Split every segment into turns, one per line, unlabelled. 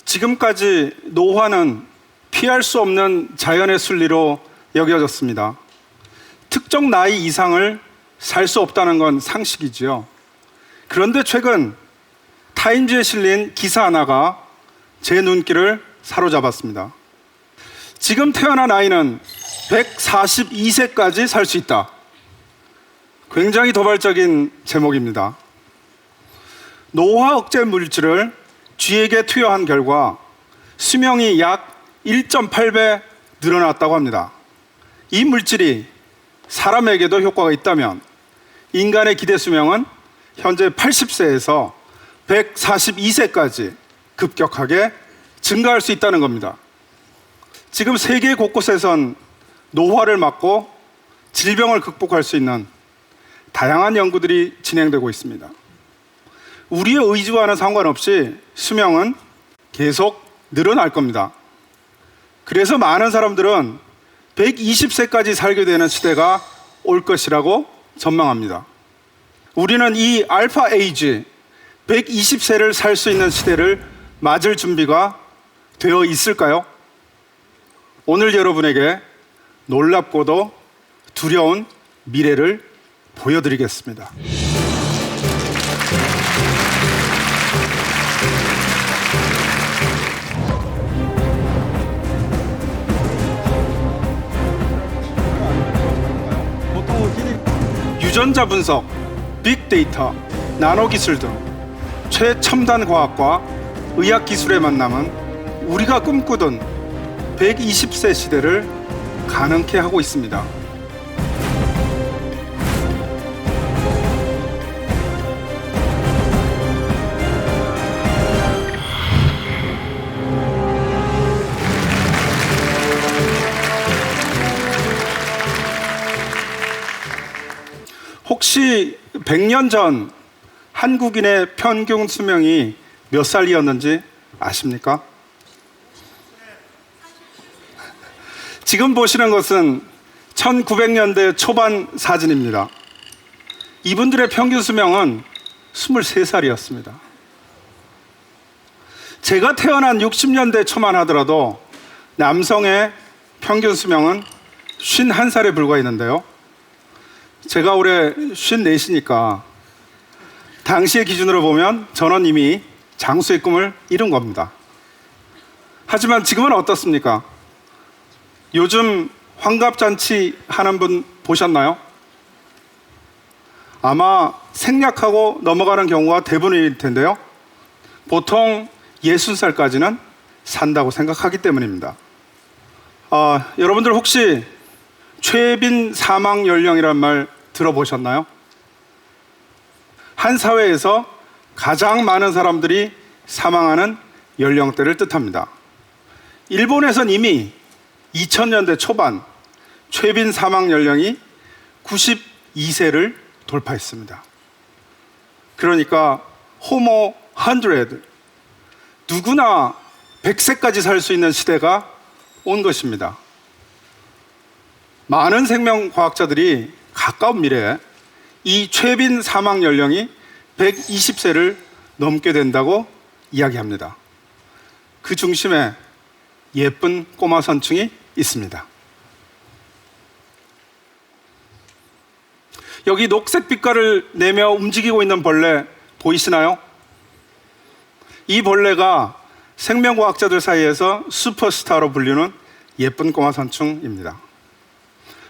지금까지 노화는 피할 수 없는 자연의 순리로 여겨졌습니다. 특정 나이 이상을 살 수 없다는 건 상식이지요. 그런데 최근 타임즈에 실린 기사 하나가 제 눈길을 사로잡았습니다. 지금 태어난 아이는 142세까지 살 수 있다. 굉장히 도발적인 제목입니다. 노화 억제 물질을 쥐에게 투여한 결과 수명이 약 1.8배 늘어났다고 합니다. 이 물질이 사람에게도 효과가 있다면 인간의 기대 수명은 현재 80세에서 142세까지 급격하게 증가할 수 있다는 겁니다. 지금 세계 곳곳에선 노화를 막고 질병을 극복할 수 있는 다양한 연구들이 진행되고 있습니다. 우리의 의지와는 상관없이 수명은 계속 늘어날 겁니다. 그래서 많은 사람들은 120세까지 살게 되는 시대가 올 것이라고 전망합니다. 우리는 이 알파 에이지 120세를 살 수 있는 시대를 맞을 준비가 되어 있을까요? 오늘 여러분에게 놀랍고도 두려운 미래를 보여드리겠습니다. 유전자 분석, 빅데이터, 나노기술 등 최첨단 과학과 의학 기술의 만남은 우리가 꿈꾸던 120세 시대를 가능케 하고 있습니다. 혹시 100년 전 한국인의 평균 수명이 몇 살이었는지 아십니까? 지금 보시는 것은 1900년대 초반 사진입니다. 이분들의 평균 수명은 23살이었습니다. 제가 태어난 60년대 초만 하더라도 남성의 평균 수명은 51살에 불과했는데요. 제가 올해 54시니까 당시의 기준으로 보면 저는 이미 장수의 꿈을 이룬 겁니다. 하지만 지금은 어떻습니까? 요즘 환갑잔치 하는 분 보셨나요? 아마 생략하고 넘어가는 경우가 대부분일 텐데요. 보통 60살까지는 산다고 생각하기 때문입니다. 여러분들 혹시 최빈 사망 연령이란 말 들어보셨나요? 한 사회에서 가장 많은 사람들이 사망하는 연령대를 뜻합니다. 일본에선 이미 2000년대 초반 최빈 사망 연령이 92세를 돌파했습니다. 그러니까 호모 100, 누구나 100세까지 살 수 있는 시대가 온 것입니다. 많은 생명과학자들이 가까운 미래에 이 최빈 사망 연령이 120세를 넘게 된다고 이야기합니다. 그 중심에 예쁜 꼬마 선충이 있습니다. 여기 녹색 빛깔을 내며 움직이고 있는 벌레 보이시나요? 이 벌레가 생명과학자들 사이에서 슈퍼스타로 불리는 예쁜 꼬마 선충입니다.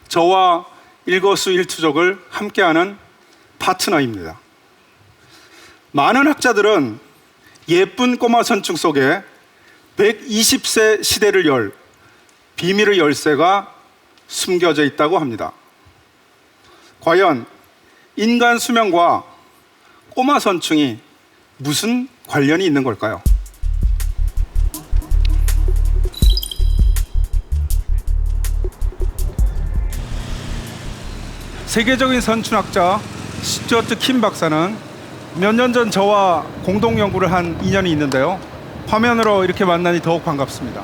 저와 일거수일투족을 함께하는 파트너입니다. 많은 학자들은 예쁜 꼬마 선충 속에 120세 시대를 열 비밀의 열쇠가 숨겨져 있다고 합니다. 과연 인간 수명과 꼬마 선충이 무슨 관련이 있는 걸까요? 세계적인 선충학자 스튜어트 킴 박사는 몇 년 전 저와 공동 연구를 한 인연이 있는데요. 화면으로 이렇게 만나니 더욱 반갑습니다.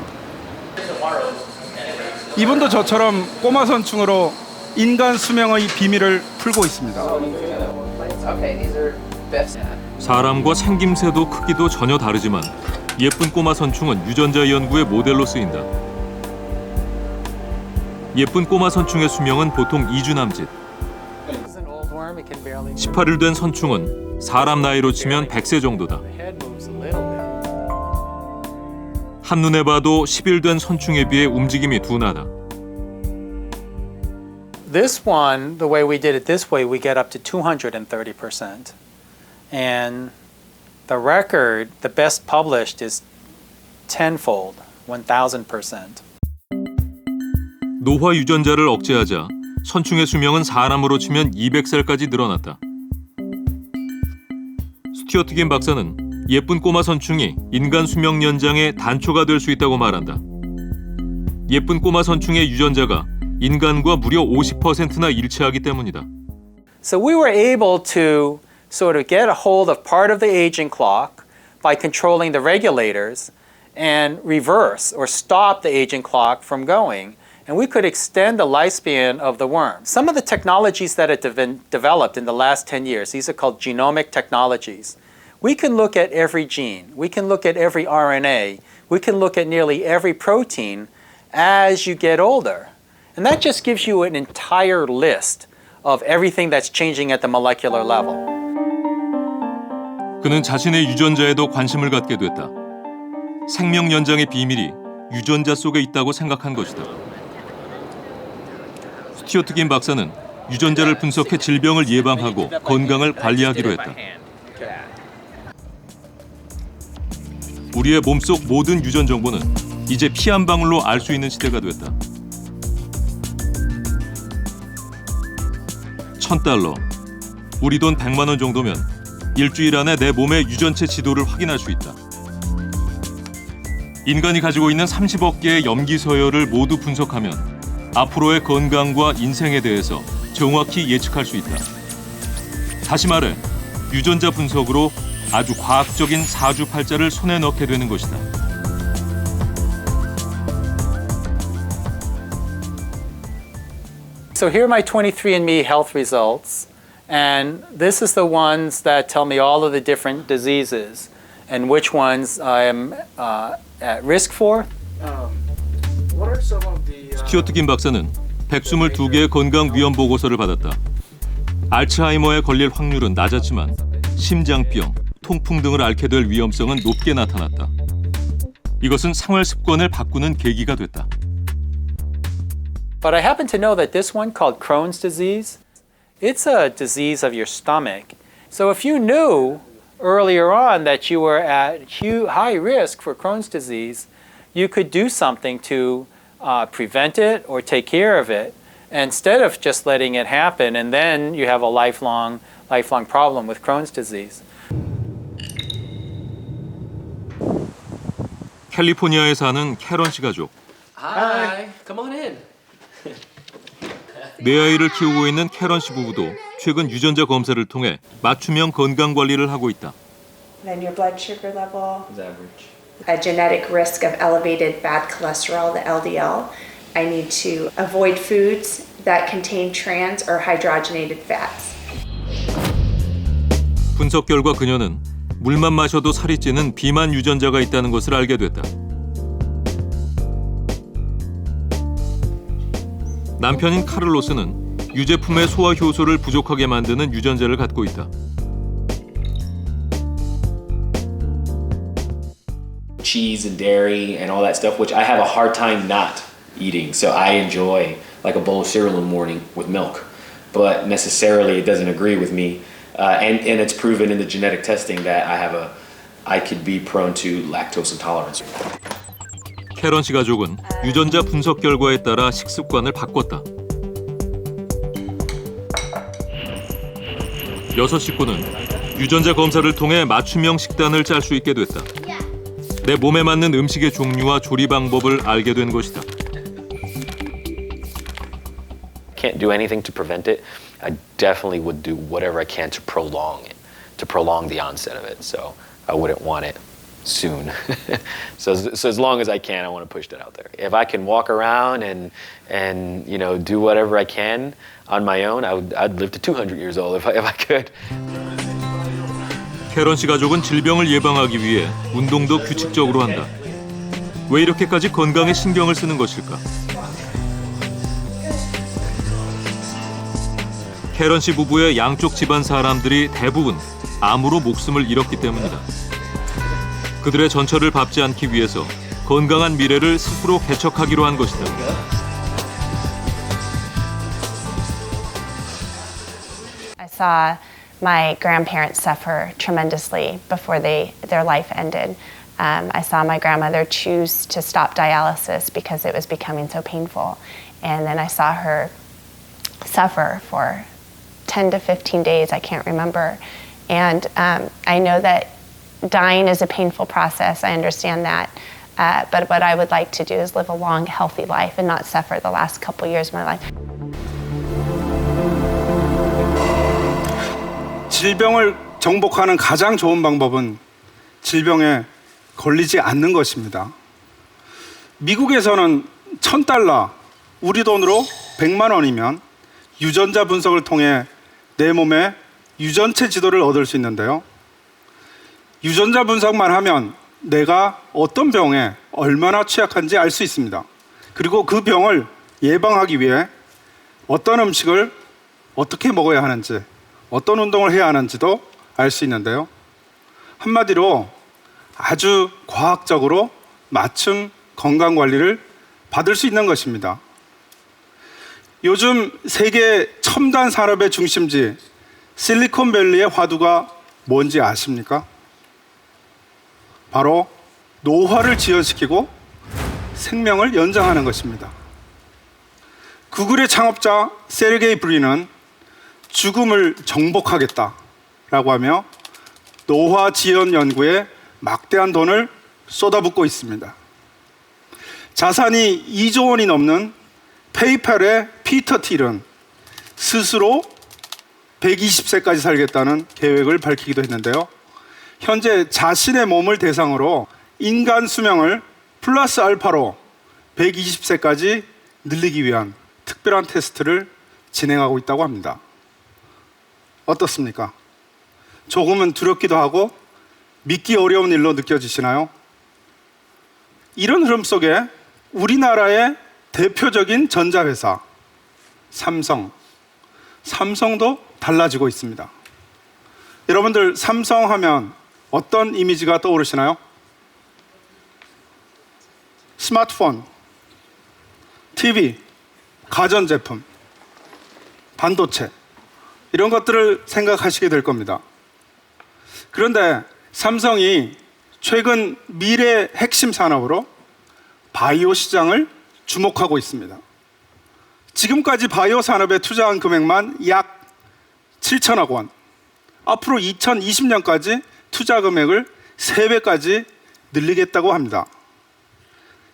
이분도 저처럼 꼬마 선충으로 인간 수명의 비밀을 풀고 있습니다.
사람과 생김새도 크기도 전혀 다르지만 예쁜 꼬마 선충은 유전자 연구의 모델로 쓰인다. 예쁜 꼬마 선충의 수명은 보통 2주 남짓. 18일 된 선충은 사람 나이로 치면 100세 정도다. 한눈에 봐도 10일 된 선충에 비해 움직임이 둔하다.
This one, the way we did it this way, we get up to 230%. And the record, the best published is tenfold, 1000%.
노화 유전자를 억제하자 선충의 수명은 사람으로 치면 200살까지 늘어났다. 스튜어트 김 박사는 예쁜 꼬마 선충이 인간 수명 연장의 단초가 될 수 있다고 말한다. 예쁜 꼬마 선충의 유전자가 인간과 무려 50%나 일치하기 때문이다.
So we were able to sort of get a hold of part of the aging clock by controlling the regulators and reverse or stop the aging clock from going. And we could extend the lifespan of the worm. Some of the technologies that have been developed in the last 10 years, these are called genomic technologies. We can look at every gene. We can look at every RNA. We can look at nearly every protein as you get older. And that just gives you an entire list of everything that's changing at the molecular level.
그는 자신의 유전자에도 관심을 갖게 됐다. 생명 연장의 비밀이 유전자 속에 있다고 생각한 것이다. 스튜어트 김 박사는 유전자를 분석해 질병을 예방하고 건강을 관리하기로 했다. 우리의 몸속 모든 유전 정보는 이제 피 한 방울로 알 수 있는 시대가 됐다. $1,000, 우리 돈 100만 원 정도면 일주일 안에 내 몸의 유전체 지도를 확인할 수 있다. 인간이 가지고 있는 30억 개의 염기 서열을 모두 분석하면 앞으로의 건강과 인생에 대해서 정확히 예측할 수 있다. 다시 말해, 유전자 분석으로 아주 과학적인 사주팔자를 손에 넣게 되는 것이다.
So here are my 23andMe health results, and this is the ones that tell me all of the different diseases and which ones I am at risk for.
What are some of the
스튜어트 김 박사는 122개의 건강 위험 보고서를 받았다. 알츠하이머에 걸릴 확률은 낮았지만 심장병, 통풍 등을 앓게 될 위험성은 높게 나타났다. 이것은 생활 습관을 바꾸는 계기가 됐다.
But I happen to know that this one called Crohn's disease, it's a disease of your stomach. So if you knew earlier on that you were at high risk for Crohn's disease, you could do something to prevent it or take care of it instead of just letting it happen, and then you have a lifelong problem with Crohn's disease.
캘리포니아에 사는 캐런 씨 가족.
Hi, come on in.
네 아이를 키우고 있는 캐런 씨 부부도 최근 유전자 검사를 통해 맞춤형 건강 관리를 하고 있다.
Then your blood sugar level,
Is average.
a genetic risk of elevated bad cholesterol, the LDL. I need to avoid foods that contain trans or hydrogenated fats.
분석 결과 그녀는 물만 마셔도 살이 찌는 비만 유전자가 있다는 것을 알게 됐다. 남편인 카를로스는 유제품의 소화 효소를 부족하게 만드는 유전자를 갖고 있다.
Cheese and dairy and all that stuff, which I have a hard time not eating. So I enjoy like a bowl of cereal in the morning with milk, but necessarily it doesn't agree with me. And it's proven in the genetic testing that I could be prone to lactose intolerance.
캐런 씨 가족은 유전자 분석 결과에 따라 식습관을 바꿨다. 6 식구는 유전자 검사를 통해 맞춤형 식단을 짤 수 있게 됐다. 내 몸에 맞는 음식의 종류와 조리 방법을 알게 된 것이다.
Can't do anything to prevent it. I definitely would do whatever I can to prolong it, to prolong the onset of it. So I wouldn't want it soon. so as long as I can, I want to push that out there. If I can walk around and do whatever I can on my own, I'd live to 200 years old if I could.
캐런 씨 가족은 질병을 예방하기 위해 운동도 규칙적으로 한다. 왜 이렇게까지 건강에 신경을 쓰는 것일까? 캐런 씨 부부의 양쪽 집안 사람들이 대부분 암으로 목숨을 잃었기 때문이다. 그들의 전처를 밟지 않기 위해서 건강한 미래를 스스로 개척하기로 한 것이다.
I saw my grandparents suffer tremendously before their life ended. I saw my grandmother choose to stop dialysis because it was becoming so painful. And then I saw her suffer for 10 to 15 days, I can't remember. And I know that dying is a painful process, I understand that. But what I would like to do is live a long, healthy life and not suffer the last couple years of my life.
질병을 정복하는 가장 좋은 방법은 질병에 걸리지 않는 것입니다. 미국에서는 $1,000, 우리 돈으로 100만 원이면 유전자 분석을 통해 내 몸의 유전체 지도를 얻을 수 있는데요. 유전자 분석만 하면 내가 어떤 병에 얼마나 취약한지 알 수 있습니다. 그리고 그 병을 예방하기 위해 어떤 음식을 어떻게 먹어야 하는지, 어떤 운동을 해야 하는지도 알 수 있는데요. 한마디로 아주 과학적으로 맞춤 건강관리를 받을 수 있는 것입니다. 요즘 세계 첨단 산업의 중심지 실리콘밸리의 화두가 뭔지 아십니까? 바로 노화를 지연시키고 생명을 연장하는 것입니다. 구글의 창업자 세르게이 브린은 죽음을 정복하겠다라고 하며 노화 지연 연구에 막대한 돈을 쏟아붓고 있습니다. 자산이 2조 원이 넘는 페이팔의 피터 틸은 스스로 120세까지 살겠다는 계획을 밝히기도 했는데요. 현재 자신의 몸을 대상으로 인간 수명을 플러스 알파로 120세까지 늘리기 위한 특별한 테스트를 진행하고 있다고 합니다. 어떻습니까? 조금은 두렵기도 하고 믿기 어려운 일로 느껴지시나요? 이런 흐름 속에 우리나라의 대표적인 전자회사 삼성도 달라지고 있습니다. 여러분들 삼성 하면 어떤 이미지가 떠오르시나요? 스마트폰, TV, 가전제품, 반도체 이런 것들을 생각하시게 될 겁니다. 그런데 삼성이 최근 미래 핵심 산업으로 바이오 시장을 주목하고 있습니다. 지금까지 바이오 산업에 투자한 금액만 약 7천억 원. 앞으로 2020년까지 투자 금액을 3배까지 늘리겠다고 합니다.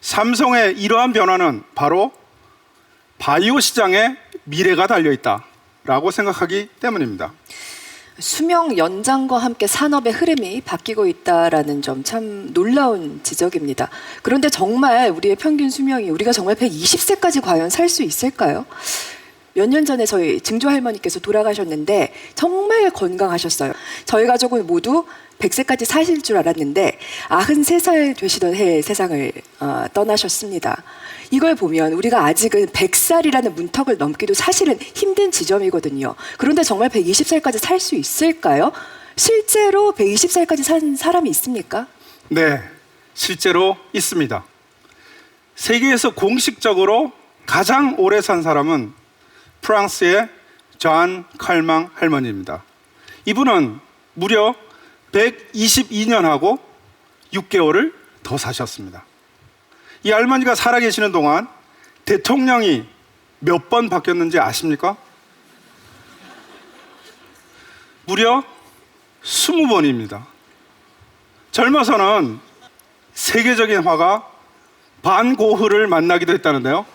삼성의 이러한 변화는 바로 바이오 시장에 미래가 달려있다라고 생각하기 때문입니다.
수명 연장과 함께 산업의 흐름이 바뀌고 있다라는 점 참 놀라운 지적입니다. 그런데 정말 우리의 평균 수명이 우리가 정말 120세까지 과연 살 수 있을까요? 몇 년 전에 저희 증조 할머니께서 돌아가셨는데 정말 건강하셨어요. 저희 가족은 모두 100세까지 사실 줄 알았는데 93살 되시던 해에 세상을 떠나셨습니다. 이걸 보면 우리가 아직은 100살이라는 문턱을 넘기도 사실은 힘든 지점이거든요. 그런데 정말 120살까지 살 수 있을까요? 실제로 120살까지 산 사람이 있습니까?
네, 실제로 있습니다. 세계에서 공식적으로 가장 오래 산 사람은 프랑스의 잔 칼망 할머니입니다. 이분은 무려 122년하고 6개월을 더 사셨습니다. 이 할머니가 살아계시는 동안 대통령이 몇 번 바뀌었는지 아십니까? 무려 20번입니다. 젊어서는 세계적인 화가 반 고흐를 만나기도 했다는데요.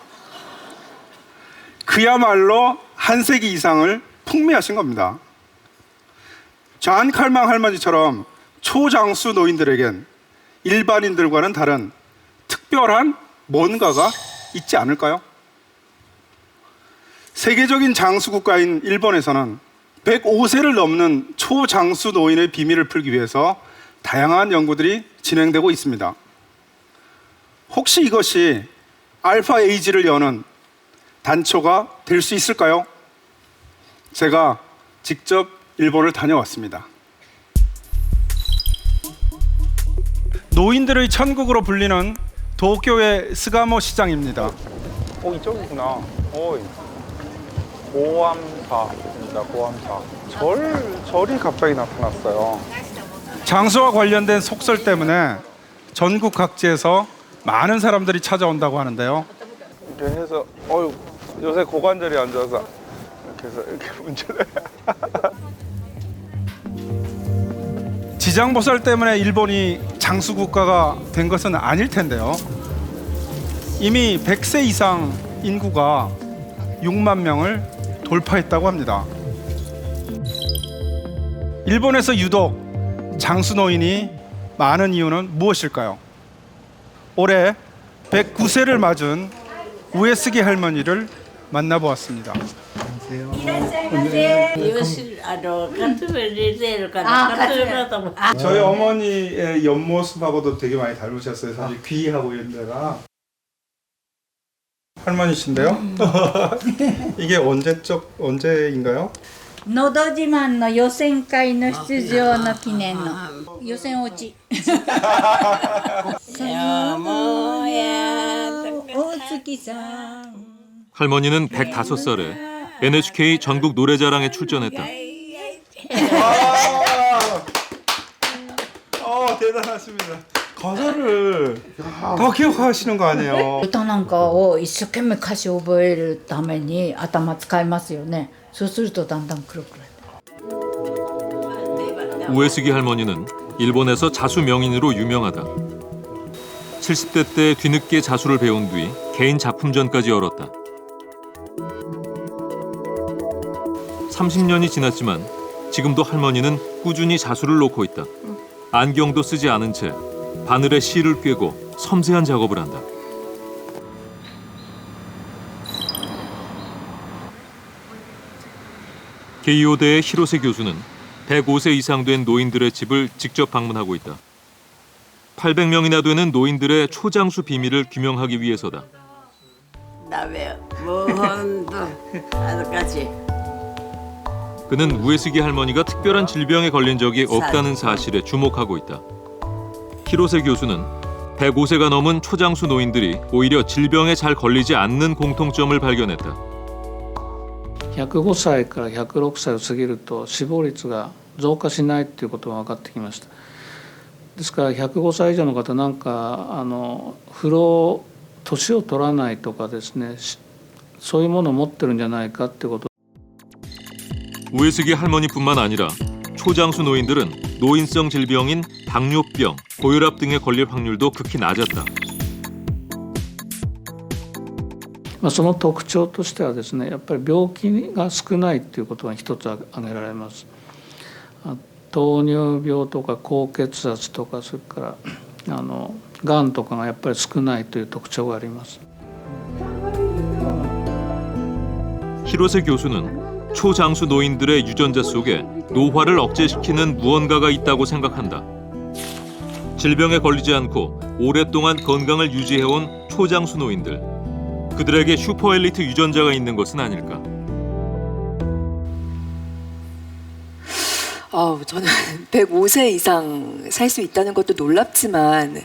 그야말로 한 세기 이상을 풍미하신 겁니다. 잔 칼망 할머니처럼 초장수 노인들에겐 일반인들과는 다른 특별한 뭔가가 있지 않을까요? 세계적인 장수 국가인 일본에서는 105세를 넘는 초장수 노인의 비밀을 풀기 위해서 다양한 연구들이 진행되고 있습니다. 혹시 이것이 알파 에이지를 여는 단초가 될 수 있을까요? 제가 직접 일본을 다녀왔습니다. 노인들의 천국으로 불리는 도쿄의 스가모 시장입니다.
이쪽이구나. 고암사입니다. 고암사. 절이 갑자기 나타났어요.
장수와 관련된 속설 때문에 전국 각지에서 많은 사람들이 찾아온다고 하는데요.
이렇게 해서 요새 고관절이 안 좋아서 이렇게 해서 이렇게 문질러요.
지장보살 때문에 일본이 장수 국가가 된 것은 아닐 텐데요. 이미 100세 이상 인구가 6만 명을 돌파했다고 합니다. 일본에서 유독 장수 노인이 많은 이유는 무엇일까요? 올해 109세를 맞은 우에스기 할머니를 만나보았습니다. 저희 어머니의 옆모습하고도 되게 많이 닮으셨어요. 사실 귀하고 이런 데가. 할머니신데요? 이게 언제인가요?
のど自慢の予選会の出場の記念の予選落ち。大月さん。
할머니는 105살에 NHK 전국 노래자랑에 출전했다.
대단하십니다. 가사를 다 기억하시는 거 아니에요?
歌なんかを一生懸命歌詞を覚えるために頭使いますよね。そうするとだんだん黒くなる。
우에스기 할머니는 일본에서 자수 명인으로 유명하다. 70대 때 뒤늦게 자수를 배운 뒤 개인 작품전까지 열었다. 30년이 지났지만 지금도 할머니는 꾸준히 자수를 놓고 있다. 안경도 쓰지 않은 채 바늘에 실을 꿰고 섬세한 작업을 한다. 게이오대의 히로세 교수는 105세 이상 된 노인들의 집을 직접 방문하고 있다. 800명이나 되는 노인들의 초장수 비밀을 규명하기 위해서다. 그는 우에스기 할머니가 특별한 질병에 걸린 적이 없다는 사실에 주목하고 있다. 히로세 교수는 105세가 넘은 초장수 노인들이 오히려 질병에 잘 걸리지 않는 공통점을 발견했다.
105歳から106歳を過ぎると死亡率が増加しないということが分かってきました。ですから105歳以上の方なんか不老年を取らないとかですね、そういうものを持ってるんじゃないかってこと。
우에스기 할머니뿐만 아니라 초장수 노인들은 노인성 질병인 당뇨병, 고혈압 등에 걸릴 확률도 극히 낮았다.
その特徴としてはですね、やっぱり病気が少ないということが一つ挙げられます。糖尿病とか高血圧とか、それからがんとかがやっぱり少ないという特徴があります。
히로세 교수는 초장수 노인들의 유전자 속에 노화를 억제시키는 무언가가 있다고 생각한다. 질병에 걸리지 않고 오랫동안 건강을 유지해온 초장수 노인들. 그들에게 슈퍼엘리트 유전자가 있는 것은 아닐까.
저는 105세 이상 살 수 있다는 것도 놀랍지만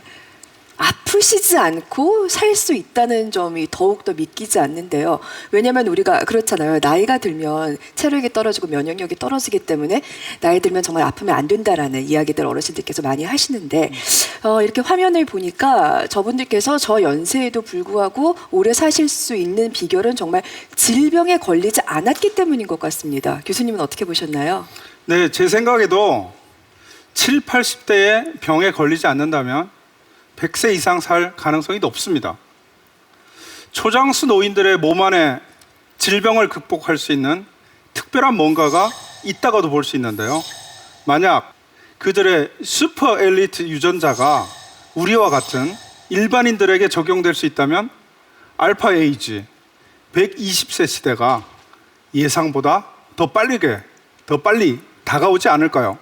아프시지 않고 살 수 있다는 점이 더욱더 믿기지 않는데요. 왜냐하면 우리가 그렇잖아요. 나이가 들면 체력이 떨어지고 면역력이 떨어지기 때문에 나이 들면 정말 아프면 안 된다라는 이야기들 어르신들께서 많이 하시는데 이렇게 화면을 보니까 저분들께서 저 연세에도 불구하고 오래 사실 수 있는 비결은 정말 질병에 걸리지 않았기 때문인 것 같습니다. 교수님은 어떻게 보셨나요?
네, 제 생각에도 7, 80대에 병에 걸리지 않는다면 100세 이상 살 가능성이 높습니다. 초장수 노인들의 몸 안에 질병을 극복할 수 있는 특별한 뭔가가 있다고도 볼 수 있는데요. 만약 그들의 슈퍼 엘리트 유전자가 우리와 같은 일반인들에게 적용될 수 있다면 알파 에이지 120세 시대가 예상보다 더 더 빨리 다가오지 않을까요?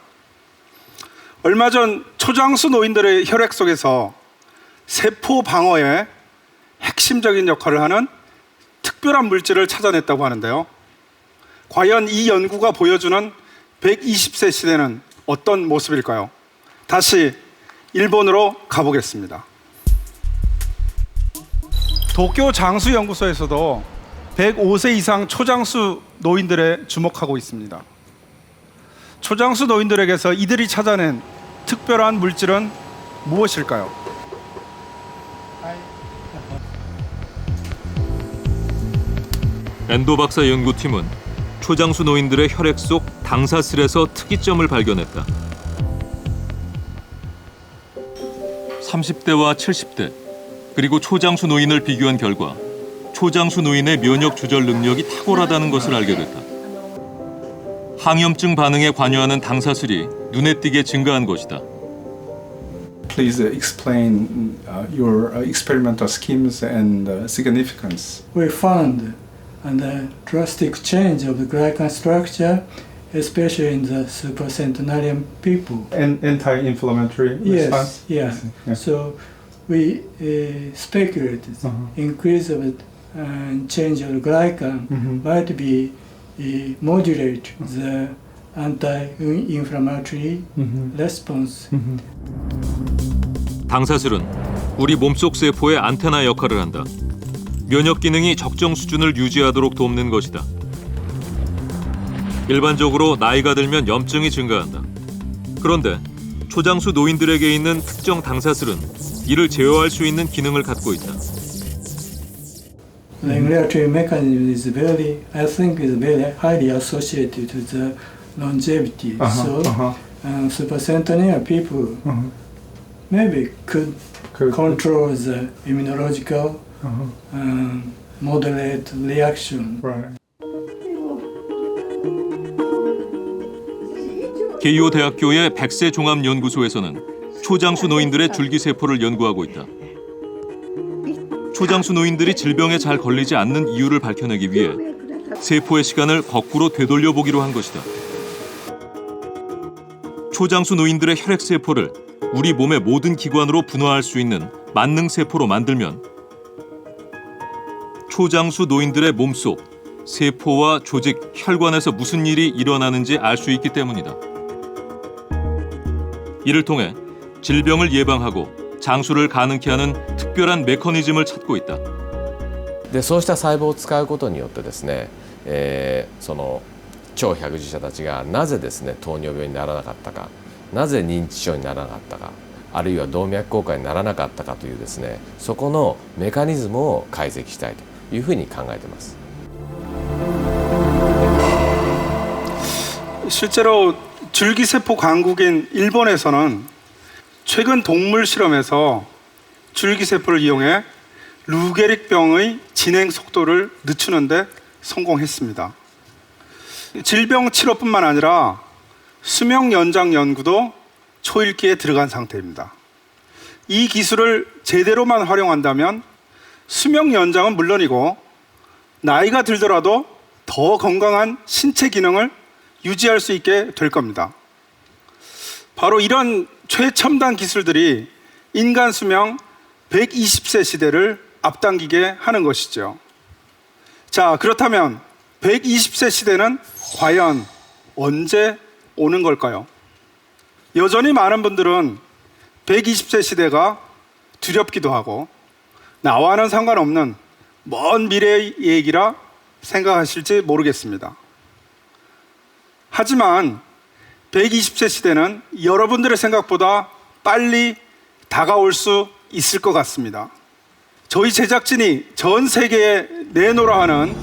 얼마 전 초장수 노인들의 혈액 속에서 세포 방어에 핵심적인 역할을 하는 특별한 물질을 찾아냈다고 하는데요. 과연 이 연구가 보여주는 120세 시대는 어떤 모습일까요? 다시 일본으로 가보겠습니다. 도쿄 장수연구소에서도 105세 이상 초장수 노인들에 주목하고 있습니다. 초장수 노인들에게서 이들이 찾아낸 특별한 물질은 무엇일까요?
엔도 박사 연구팀은 초장수 노인들의 혈액 속 당사슬에서 특이점을 발견했다. 30대와 70대 그리고 초장수 노인을 비교한 결과 초장수 노인의 면역 조절 능력이 탁월하다는 것을 알게 됐다. 항염증 반응에 관여하는 당사슬이 눈에 띄게 증가한 것이다.
Please explain your experimental schemes and significance.
We found a drastic change of the glycan structure, especially in the supercentenarian people.
And anti-inflammatory response?
Yes. So we speculated increase of change of the glycan might be modulate the anti-inflammatory response.
당사슬은 우리 몸속 세포의 안테나 역할을 한다. 면역 기능이 적정 수준을 유지하도록 돕는 것이다. 일반적으로 나이가 들면 염증이 증가한다. 그런데 초장수 노인들에게 있는 특정 당사슬은 이를 제어할 수 있는 기능을 갖고 있다.
The regulatory mechanism is very, I think, is very highly associated to the longevity. Supercentenarian people maybe could control the immunological moderate reaction.
Right.
게이오 대학교의 백세 종합 연구소에서는 초장수 노인들의 줄기세포를 연구하고 있다. 초장수 노인들이 질병에 잘 걸리지 않는 이유를 밝혀내기 위해 세포의 시간을 거꾸로 되돌려 보기로 한 것이다. 초장수 노인들의 혈액 세포를 우리 몸의 모든 기관으로 분화할 수 있는 만능 세포로 만들면 초장수 노인들의 몸속 세포와 조직, 혈관에서 무슨 일이 일어나는지 알 수 있기 때문이다. 이를 통해 질병을 예방하고 장수를 가능케 하는 특별한 메커니즘을 찾고 있다.
でそうした細胞を使うことによってですね、その超百字者たちがなぜですね糖尿病にならなかったか、なぜ認知症にならなかったか、あるいは動脈硬化にならなかったかというですね、そこのメカニズムを解析したいというふうに考えています。
실제로 줄기세포 강국인 일본에서는 최근 동물 실험에서 줄기세포를 이용해 루게릭병의 진행 속도를 늦추는 데 성공했습니다. 질병 치료뿐만 아니라 수명 연장 연구도 초일기에 들어간 상태입니다. 이 기술을 제대로만 활용한다면 수명 연장은 물론이고 나이가 들더라도 더 건강한 신체 기능을 유지할 수 있게 될 겁니다. 바로 이런 최첨단 기술들이 인간 수명 120세 시대를 앞당기게 하는 것이죠. 자, 그렇다면 120세 시대는 과연 언제 오는 걸까요? 여전히 많은 분들은 120세 시대가 두렵기도 하고 나와는 상관없는 먼 미래의 얘기라 생각하실지 모르겠습니다. 하지만 120세 시대는 여러분들의 생각보다 빨리 다가올 수 있을 것 같습니다. 저희 제작진이 전 세계에 내놓으라 하는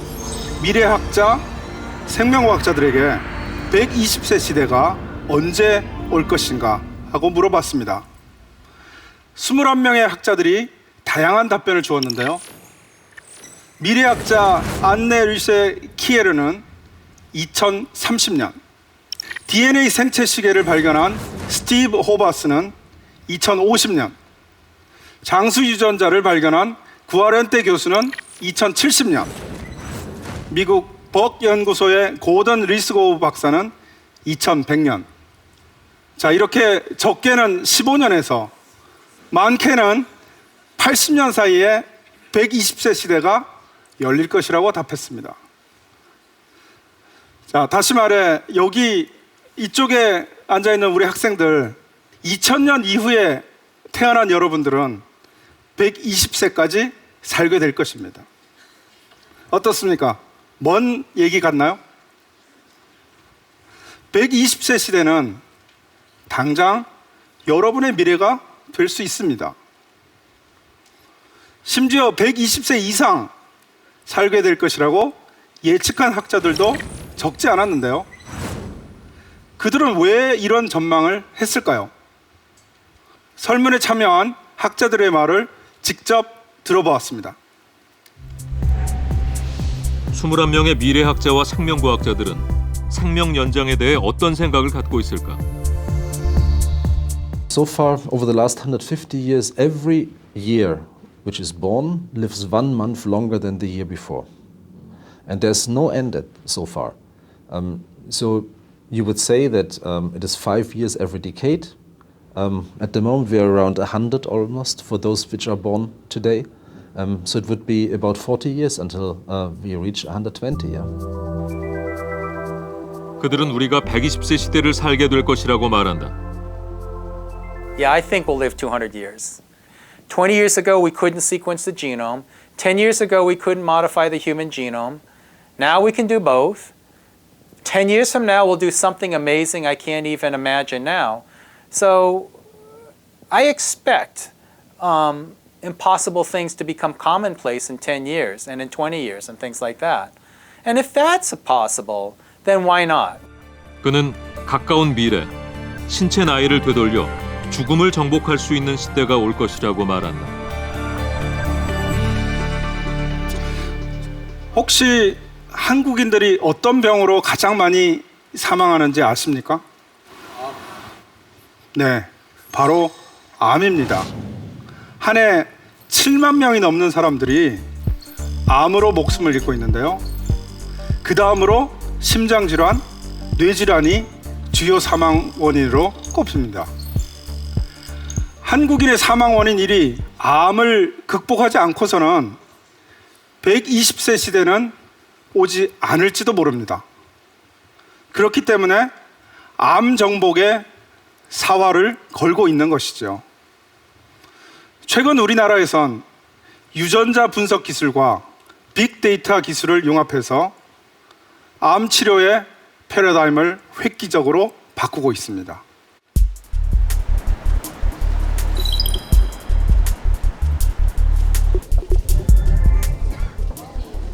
미래학자, 생명과학자들에게 120세 시대가 언제 올 것인가 하고 물어봤습니다. 21명의 학자들이 다양한 답변을 주었는데요. 미래학자 안네 류세 키에르는 2030년, DNA 생체 시계를 발견한 스티브 호바스는 2050년, 장수 유전자를 발견한 구아렌테 교수는 2070년, 미국 벅 연구소의 고던 리스고우 박사는 2100년. 자, 이렇게 적게는 15년에서 많게는 80년 사이에 120세 시대가 열릴 것이라고 답했습니다. 자, 다시 말해 여기 이쪽에 앉아있는 우리 학생들 2000년 이후에 태어난 여러분들은 120세까지 살게 될 것입니다. 어떻습니까? 먼 얘기 같나요? 120세 시대는 당장 여러분의 미래가 될 수 있습니다. 심지어 120세 이상 살게 될 것이라고 예측한 학자들도 적지 않았는데요. 그들은 왜 이런 전망을 했을까요? 설문에 참여한 학자들의 말을 직접 들어보았습니다.
21명의 미래학자와 생명과학자들은 생명 연장에 대해 어떤 생각을 갖고 있을까?
So far, over the last 150 years, every year which is born lives 1 month longer than the year before. And there's no end at so far. So you would say that it is 5 years every decade. At the moment, we are around 100 almost for those which are born today. So it would be about 40 years until we reach 120. Yeah.
그들은 우리가 120세 시대를 살게 될 것이라고 말한다.
Yeah, I think we'll live 200 years. 20 years ago, we couldn't sequence the genome. 10 years ago, we couldn't modify the human genome. Now we can do both. 10 years from now, we'll do something amazing I can't even imagine now. So I expect impossible things to become commonplace in 10 years and in 20 years and things like that. And if that's possible, then why not?
그는 가까운 미래, 신체 나이를 되돌려 죽음을 정복할 수 있는 시대가 올 것이라고 말한다.
혹시 한국인들이 어떤 병으로 가장 많이 사망하는지 아십니까? 네, 바로 암입니다. 한 해 7만 명이 넘는 사람들이 암으로 목숨을 잃고 있는데요. 그 다음으로 심장질환, 뇌질환이 주요 사망 원인으로 꼽힙니다. 한국인의 사망 원인 1위, 암을 극복하지 않고서는 120세 시대는 오지 않을지도 모릅니다. 그렇기 때문에 암 정복에 사활을 걸고 있는 것이죠. 최근 우리나라에선 유전자 분석 기술과 빅데이터 기술을 융합해서 암 치료의 패러다임을 획기적으로 바꾸고 있습니다.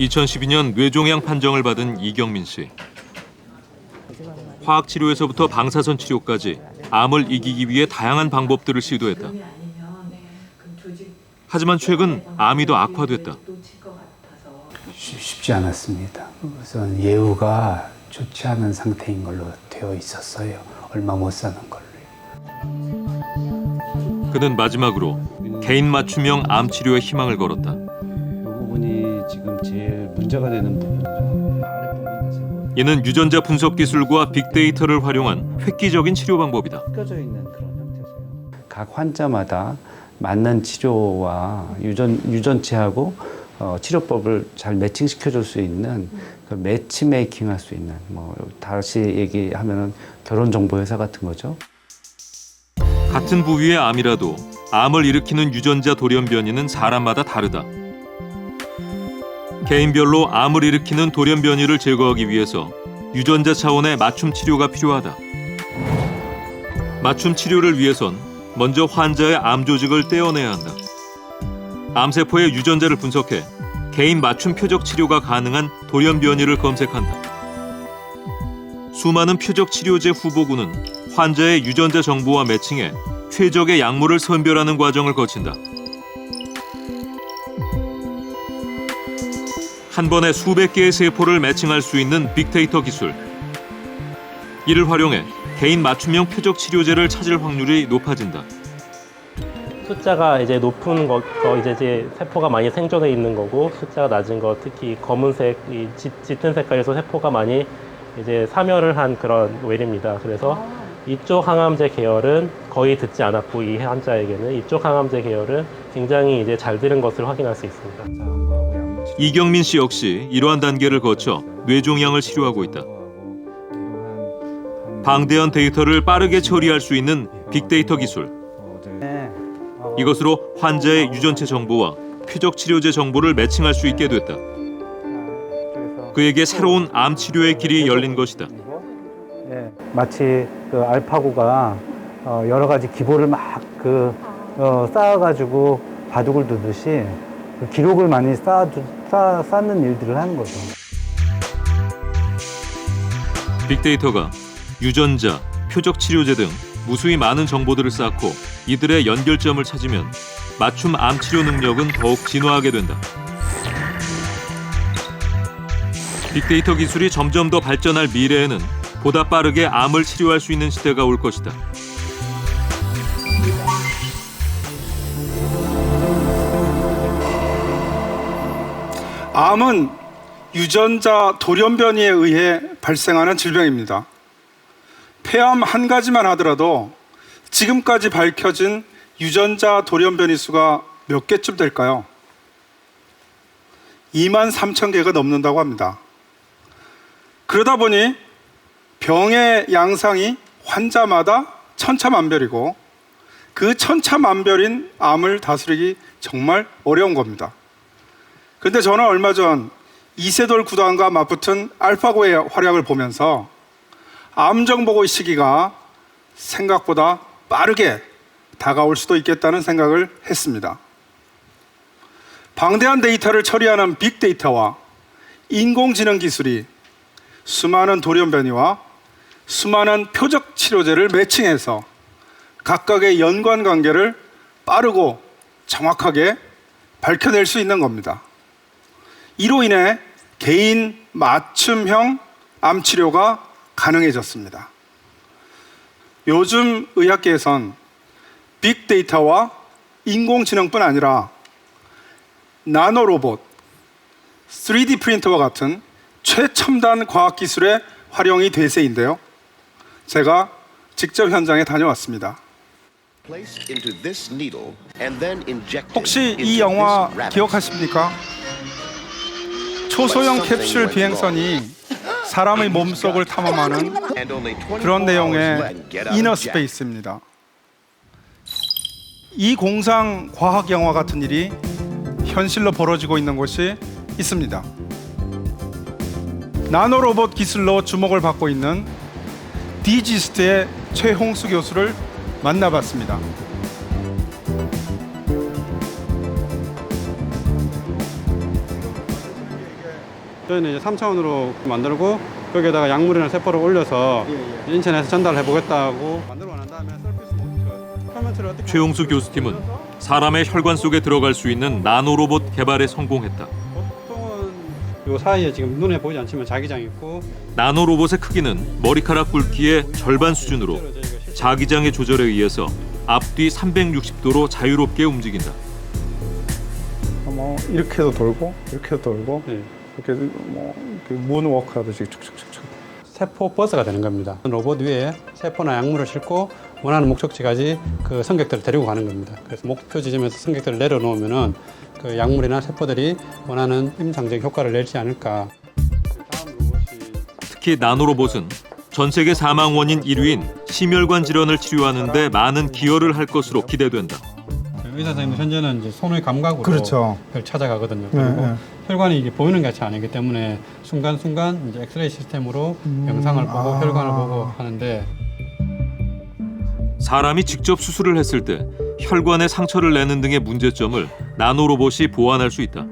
(2012년) 뇌종양 판정을 받은 이경민 씨. 화학 치료에서부터 방사선 치료까지 암을 이기기 위해 다양한 방법들을 시도했다. 하지만 최근 암이 더 악화됐다.
쉽지 않았습니다. 우선 예후가 좋지 않은 상태인 걸로 되어 있었어요. 얼마 못 사는 걸로.
그는 마지막으로 개인 맞춤형 암 치료에 희망을 걸었다.
이 부분이 지금 제일 문제가 되는 부분이죠.
이는 유전자 분석 기술과 빅데이터를 활용한 획기적인 치료 방법이다.
껴져 있는 그런 형태세요. 각 환자마다 맞는 치료와 유전체하고 치료법을 잘 매칭시켜줄 수 있는 그 매치메이킹할 수 있는 다시 얘기하면은 결혼정보회사 같은 거죠.
같은 부위의 암이라도 암을 일으키는 유전자 돌연변이는 사람마다 다르다. 개인별로 암을 일으키는 돌연변이를 제거하기 위해서 유전자 차원의 맞춤 치료가 필요하다. 맞춤 치료를 위해선 먼저 환자의 암 조직을 떼어내야 한다. 암세포의 유전자를 분석해 개인 맞춤 표적 치료가 가능한 돌연변이를 검색한다. 수많은 표적 치료제 후보군은 환자의 유전자 정보와 매칭해 최적의 약물을 선별하는 과정을 거친다. 한 번에 수백 개의 세포를 매칭할 수 있는 빅데이터 기술. 이를 활용해 개인 맞춤형 표적 치료제를 찾을 확률이 높아진다.
숫자가 이제 높은 거 이제 세포가 많이 생존해 있는 거고, 숫자가 낮은 거, 특히 검은색, 이 짙은 색깔에서 세포가 많이 이제 사멸을 한 그런 웰입니다. 그래서 이쪽 항암제 계열은 거의 듣지 않았고 이 환자에게는 이쪽 항암제 계열은 굉장히 이제 잘 들은 것을 확인할 수 있습니다.
이경민 씨 역시 이러한 단계를 거쳐 뇌종양을 치료하고 있다. 방대한 데이터를 빠르게 처리할 수 있는 빅데이터 기술. 이것으로 환자의 유전체 정보와 표적 치료제 정보를 매칭할 수 있게 됐다. 그에게 새로운 암 치료의 길이 열린 것이다.
마치 그 알파고가 여러 가지 기보를 막 쌓아가지고 바둑을 두듯이 그 기록을 많이 쌓는 일들을 하는 거죠.
빅데이터가 유전자, 표적 치료제 등 무수히 많은 정보들을 쌓고 이들의 연결점을 찾으면 맞춤 암 치료 능력은 더욱 진화하게 된다. 빅데이터 기술이 점점 더 발전할 미래에는 보다 빠르게 암을 치료할 수 있는 시대가 올 것이다.
암은 유전자 돌연변이에 의해 발생하는 질병입니다. 폐암 한 가지만 하더라도 지금까지 밝혀진 유전자 돌연변이 수가 몇 개쯤 될까요? 23,000개가 넘는다고 합니다. 그러다 보니 병의 양상이 환자마다 천차만별이고 그 천차만별인 암을 다스리기 정말 어려운 겁니다. 그런데 저는 얼마 전 이세돌 구단과 맞붙은 알파고의 활약을 보면서 암 정보의 시기가 생각보다 빠르게 다가올 수도 있겠다는 생각을 했습니다. 방대한 데이터를 처리하는 빅데이터와 인공지능 기술이 수많은 돌연변이와 수많은 표적 치료제를 매칭해서 각각의 연관관계를 빠르고 정확하게 밝혀낼 수 있는 겁니다. 이로 인해 개인 맞춤형 암 치료가 가능해졌습니다. 요즘 의학계에선 빅데이터와 인공지능뿐 아니라 나노로봇, 3D 프린터와 같은 최첨단 과학기술의 활용이 대세인데요. 제가 직접 현장에 다녀왔습니다. 혹시 이 영화 기억하십니까? 초소형 캡슐 비행선이 사람의 몸속을 탐험하는 그런 내용의 이너 스페이스입니다. 이 공상 과학 영화 같은 일이 현실로 벌어지고 있는 곳이 있습니다. 나노로봇 기술로 주목을 받고 있는 디지스트의 최홍수 교수를 만나봤습니다.
저희는 이제 3차원으로 만들고 거기에다가 약물이나 세포를 올려서 인체 내에서 전달해 보겠다고 만들고 난 다음에
최홍수 교수팀은 사람의 혈관 속에 들어갈 수 있는 나노로봇 개발에 성공했다.
요 사이에 지금 눈에 보이지 않지만 자기장이 있고
나노로봇의 크기는 머리카락 굵기의 절반 수준으로 자기장의 조절에 의해서 앞뒤 360도로 자유롭게 움직인다.
뭐 이렇게도 돌고 이렇게도 돌고 이렇게 뭐 문워크 하듯이 축축축축.
세포 버스가 되는 겁니다. 로봇 위에 세포나 약물을 싣고 원하는 목적지까지 그 성격들을 데리고 가는 겁니다. 그래서 목표 지점에서 성격들을 내려놓으면은 그 약물이나 세포들이 원하는 임상적 효과를 내지 않을까.
특히 나노로봇은 전 세계 사망 원인 1위인 심혈관 질환을 치료하는 데 많은 기여를 할 것으로 기대된다.
의사 선생님 현재는 이제 손의 감각으로
그렇죠.
혈 찾아가거든요. 그리고 혈관이 이게 보이는 것이 아니기 때문에 순간순간 이제 엑스레이 시스템으로 영상을 보고 혈관을 보고 하는데
사람이 직접 수술을 했을 때 혈관에 상처를 내는 등의 문제점을 나노로봇이 보완할 수 있다.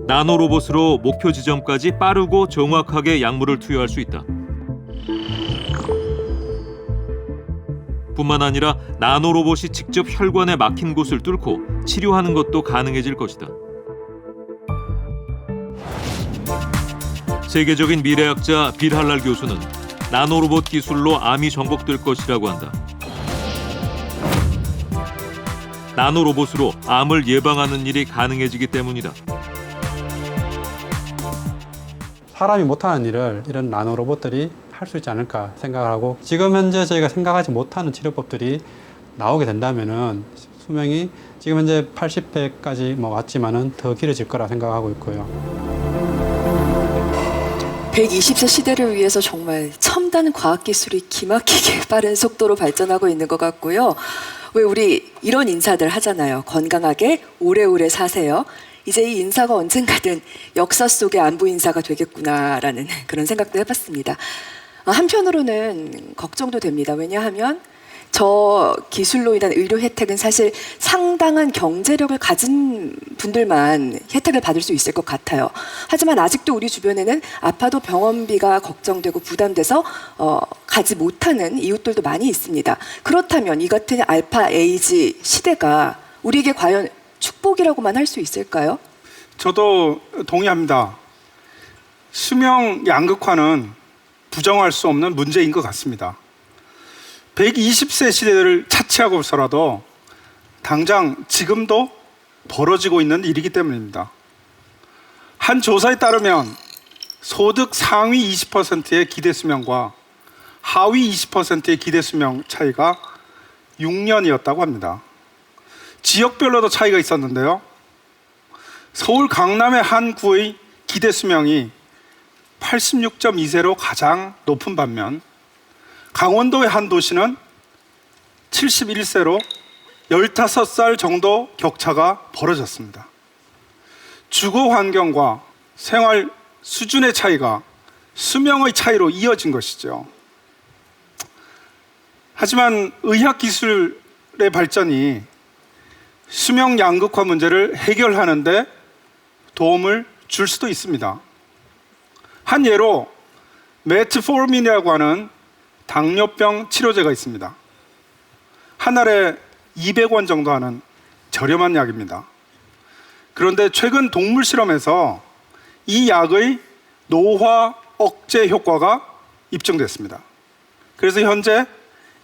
나노로봇으로 목표 지점까지 빠르고 정확하게 약물을 투여할 수 있다. 뿐만 아니라 나노로봇이 직접 혈관에 막힌 곳을 뚫고 치료하는 것도 가능해질 것이다. 세계적인 미래학자 빌 할랄 교수는 나노로봇 기술로 암이 정복될 것이라고 한다. 나노로봇으로 암을 예방하는 일이 가능해지기 때문이다.
사람이 못하는 일을 이런 나노 로봇들이 할 수 있지 않을까 생각을 하고, 지금 현재 저희가 생각하지 못하는 치료법들이 나오게 된다면은 수명이 지금 현재 80회까지 왔지만은 더 길어질 거라 생각하고 있고요.
120세 시대를 위해서 정말 첨단 과학기술이 기막히게 빠른 속도로 발전하고 있는 것 같고요. 왜 우리 이런 인사들 하잖아요. 건강하게 오래오래 사세요. 이제 이 인사가 언젠가든 역사 속의 안부 인사가 되겠구나라는 그런 생각도 해봤습니다. 한편으로는 걱정도 됩니다. 왜냐하면 저 기술로 인한 의료 혜택은 사실 상당한 경제력을 가진 분들만 혜택을 받을 수 있을 것 같아요. 하지만 아직도 우리 주변에는 아파도 병원비가 걱정되고 부담돼서 가지 못하는 이웃들도 많이 있습니다. 그렇다면 이 같은 알파 에이지 시대가 우리에게 과연 축복이라고만 할 수 있을까요?
저도 동의합니다. 수명 양극화는 부정할 수 없는 문제인 것 같습니다. 120세 시대를 차치하고서라도 당장 지금도 벌어지고 있는 일이기 때문입니다. 한 조사에 따르면 소득 상위 20%의 기대수명과 하위 20%의 기대수명 차이가 6년이었다고 합니다. 지역별로도 차이가 있었는데요. 서울 강남의 한 구의 기대수명이 86.2세로 가장 높은 반면 강원도의 한 도시는 71세로 15살 정도 격차가 벌어졌습니다. 주거 환경과 생활 수준의 차이가 수명의 차이로 이어진 것이죠. 하지만 의학기술의 발전이 수명 양극화 문제를 해결하는 데 도움을 줄 수도 있습니다. 한 예로 메트포르민이라고 하는 당뇨병 치료제가 있습니다. 한 알에 200원 정도 하는 저렴한 약입니다. 그런데 최근 동물 실험에서 이 약의 노화 억제 효과가 입증됐습니다. 그래서 현재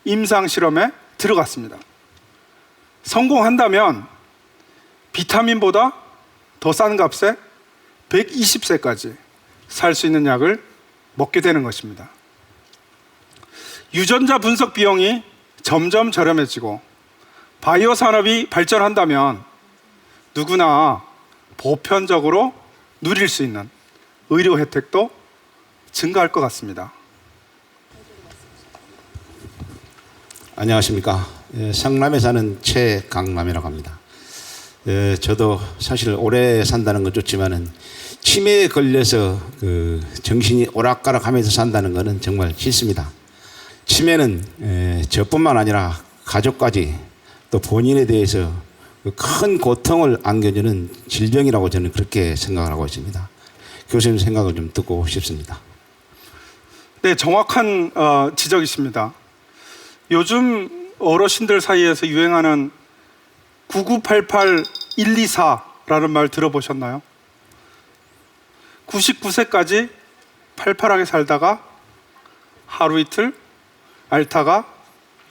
임상 실험에 들어갔습니다. 성공한다면 비타민보다 더 싼 값에 120세까지 살 수 있는 약을 먹게 되는 것입니다. 유전자 분석 비용이 점점 저렴해지고 바이오 산업이 발전한다면 누구나 보편적으로 누릴 수 있는 의료 혜택도 증가할 것 같습니다.
안녕하십니까. 상남에 사는 최강남이라고 합니다. 저도 사실 오래 산다는 건 좋지만은 치매에 걸려서 정신이 오락가락하면서 산다는 것은 정말 싫습니다. 치매는 저뿐만 아니라 가족까지 또 본인에 대해서 큰 고통을 안겨주는 질병이라고 저는 그렇게 생각을 하고 있습니다. 교수님 생각을 좀 듣고 싶습니다.
네, 정확한 지적이십니다. 요즘 어르신들 사이에서 유행하는 9988-124라는 말 들어보셨나요? 99세까지 팔팔하게 살다가 하루 이틀 앓다가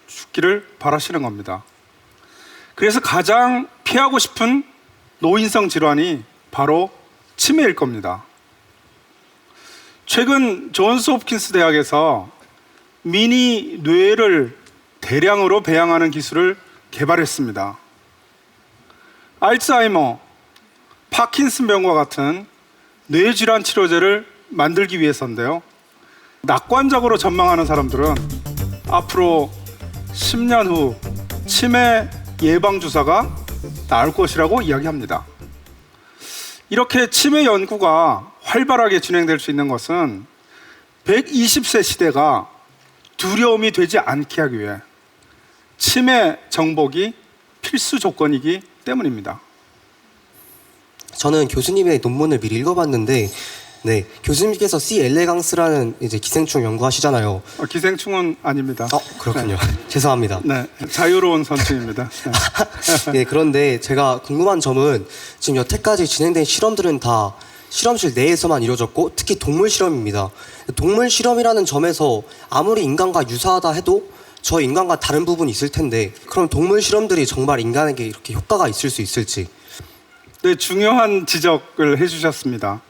죽기를 바라시는 겁니다. 그래서 가장 피하고 싶은 노인성 질환이 바로 치매일 겁니다. 최근 존스 홉킨스 대학에서 미니 뇌를 대량으로 배양하는 기술을 개발했습니다. 알츠하이머, 파킨슨병과 같은 뇌질환 치료제를 만들기 위해서인데요. 낙관적으로 전망하는 사람들은 앞으로 10년 후 치매 예방 주사가 나올 것이라고 이야기합니다. 이렇게 치매 연구가 활발하게 진행될 수 있는 것은 120세 시대가 두려움이 되지 않게 하기 위해 치매 정복이 필수 조건이기 때문입니다.
저는 교수님의 논문을 미리 읽어봤는데, 네, 교수님께서 C. 엘레강스라는 이제 기생충 연구하시잖아요.
기생충은 아닙니다.
그렇군요. 네. 죄송합니다.
네, 자유로운 선충입니다. 네.
네, 그런데 제가 궁금한 점은 지금 여태까지 진행된 실험들은 다 실험실 내에서만 이루어졌고, 특히 동물 실험입니다. 동물 실험이라는 점에서 아무리 인간과 유사하다 해도 저 인간과 다른 부분이 있을 텐데, 그럼 동물 실험들이 정말 인간에게 이렇게 효과가 있을 수 있을지.
네, 중요한 지적을 해주셨습니다.